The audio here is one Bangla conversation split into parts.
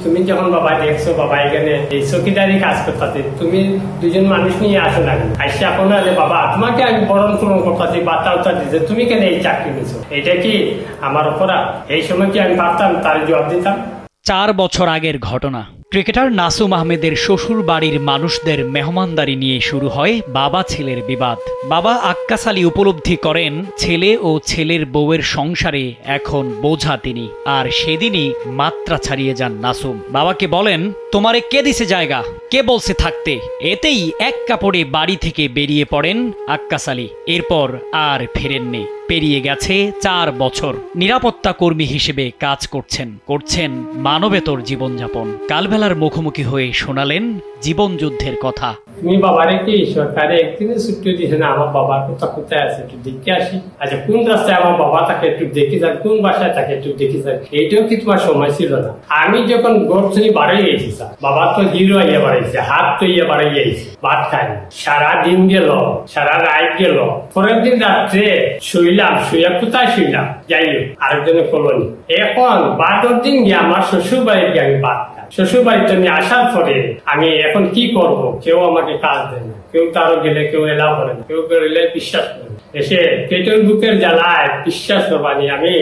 তুমি যখন বাবা দেখছো বাবা এখানে এই চকিদারি কাজ করতে, তুমি দুজন মানুষ নিয়ে আসো না, আইসা আপনার বাবা তোমাকে আমি বরণ পূরণ করতে বার্তা দিতে তুমি কেন এই চাকরি নিছো, এটা কি আমার অপরাধ? এই সময় কি আমি পারতাম তার জবাব দিতাম? 4 বছর আগের ঘটনা। ক্রিকেটার নাসুম আহমেদের শ্বশুর বাড়ির মানুষদের মেহমানদারি নিয়ে শুরু হয় বাবা ছেলের বিবাদ। বাবা আক্কাস আলী উপলব্ধি করেন ছেলে ও ছেলের বউয়ের সংসারে এখন বোঝা তিনি, আর সেদিনই মাত্রা ছাড়িয়ে যান নাসুম। বাবাকে বলেন, তোমারে কে দিছে জায়গা, কে বলছে থাকতে? এতেই এক কাপড়ে বাড়ি থেকে বেরিয়ে পড়েন আক্কাস আলী। এরপর আর ফেরেননি। পেরিয়ে গেছে 4 বছর। নিরাপত্তা কর্মী হিসেবে কাজ করছেন মানবেতর জীবনযাপন। কালবেলার মুখোমুখি হয়ে শোনালেন জীবন যুদ্ধের কথা। তুমি বাবারে কি সরকারে একদিনে ছুটি দিছে না? আমার বাবার কথা কোথায় আছে একটু দেখে আসি। আচ্ছা, কোন রাস্তায় আমার বাবা তাকে একটু দেখে যান, কোন বাসায় তাকে একটু দেখে যান, এইটাও কি তোমার সময় ছিল না? আমি যখন গোট থেকে বাড়াই গেছি, বাবা তো হিরো ইয়ে বাড়াইছে, হাত তো ইয়ে বাড়াই গেছে, ভাত খায়নি, সারা দিন গেল, সারা রাত গেল, পরের দিন রাত্রে শুইলাম, শুইয়া কোথায় শুইলাম, যাই হোক আরেকজনের কলোনি। এখন 12 দিন গিয়ে আমার শ্বশুর বাড়িতে আমি ভাত খাই। শ্বশুর বাড়িতে আমি আসার পরে আমি এখন কি করব? কেউ আমাকে কাজ দেয় না, কেউ তারও গেলে কেউ এলাও করে না, কেউ গেলে বিশ্বাস করে না। এসে পেটের বুকের জ্বালায় বিশ্বাস করবানি আমি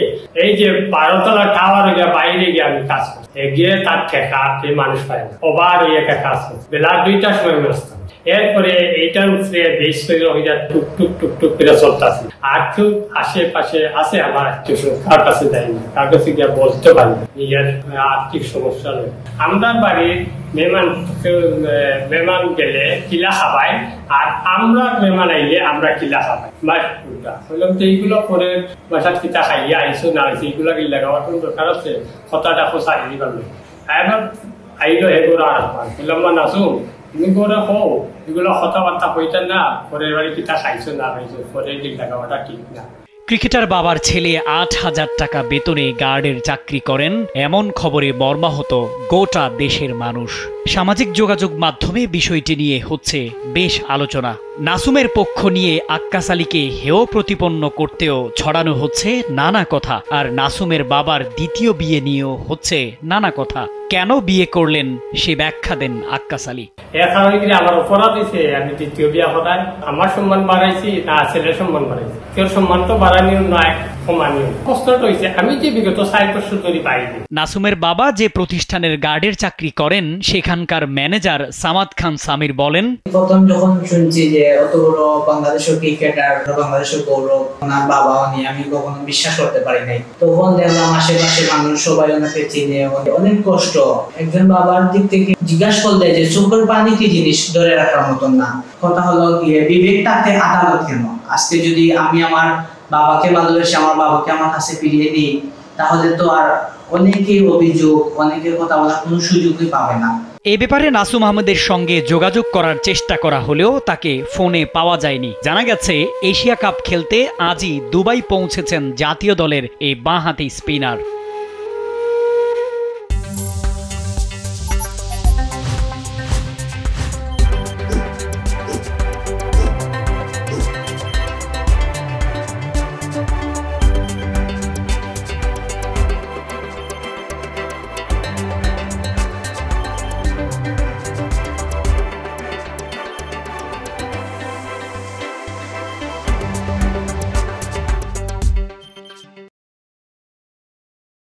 এই যে 12 তলা টাওয়ার বাইরে গিয়ে আমি কাজ করি, গিয়ে তার ঠেকা মানুষ পায় না, ওবার একা কাজ করছে, বেলা 2টার সময় আসতাম। এরপরে এইটার উপরে বেশ করে টুক টুক টুক টুক করে চলতেছে। আর কেউ আশেপাশে আছে আমার আত্মীয়, কার কাছে যাই না, কার কাছে গিয়ে বলতে পারি নিজের আর্থিক সমস্যা নেই। আমরা বাড়ির মেহমান গেলে কিলা খাবাই, আর আমরা মেহমান আইলে আমরা কিলা খাবাই, বললাম তো এইগুলো পরে বাসার কিতা খাইয়া আইসো না আইসো, এইগুলা কিলা খাওয়ার কোন দরকার আছে? কথাটা খোঁচা দিতে পারবে। এবার আইলো এগুলো আর বললাম নাচুম তুমি করে হও, এগুলো কথাবার্তা কইতেন না, পরের বাড়ি কিতা খাইছো না খাইছো, পরে কিলা খাওয়াটা ঠিক না। ক্রিকেটার বাবার ছেলে 8,000 টাকা বেতনে গার্ডের চাকরি করেন, এমন খবরে মর্মাহত গোটা দেশের মানুষ। সামাজিক যোগাযোগ মাধ্যমে বিষয়টি নিয়ে হচ্ছে বেশ আলোচনা। নাসুমের পক্ষ নিয়ে আক্কাস আলীকে হেয় প্রতিপন্ন করতেও ছড়ানো হচ্ছে নানা কথা, আর নাসুমের বাবার দ্বিতীয় বিয়ে নিয়েও হচ্ছে নানা কথা। কেন বিয়ে করলেন সে ব্যাখ্যা দেন আক্কাস আলী। আমার অপরাধ হয়েছে, আমি দ্বিতীয় বিয়ে করাই, আমার সম্মান বাড়াইছি না ছেলের সম্মান বাড়াইছি? কেউ সম্মান তো বাড়ানিও নয়, কমানিও। কষ্টটা হয়েছে আমি যে বিগত 4 বছর ধরে পাইনি। নাসুমের বাবা যে প্রতিষ্ঠানের গার্ডের চাকরি করেন সেখানকার ম্যানেজার সামাদ খান সামির বলেন, প্রথম যখন শুনছি যে অত বড় বাংলাদেশের ক্রিকেটার, বাংলাদেশের গৌরব, ওনার বাবাও নিয়ে আমি কখনো বিশ্বাস করতে পারি নাই। তখন দেখলাম আশেপাশে মানুষ সবাই ওনাকে চিনে, অনেক কষ্ট। একজন বাবার দিক থেকে জিজ্ঞাসা করলে যে চোখের পানি কি জিনিস ধরে রাখার মতন না। কথা হলো গিয়ে বিবেকটাকে আদালত কেন? আজকে যদি আমি আমার বাবাকে ভালোবেসে আমার বাবাকে আমার কাছে ফিরিয়ে দিই, তাহলে তো আর অনেকেই অভিযোগ, অনেকের কথা বলার কোনো সুযোগই পাবে না। এ ব্যাপারে নাসুম আহমেদের সঙ্গে যোগাযোগ করার চেষ্টা করা হলেও তাকে ফোনে পাওয়া যায়নি। জানা গেছে এশিয়া কাপ খেলতে আজই দুবাই পৌঁছেছেন জাতীয় দলের এই বাঁহাতি স্পিনার।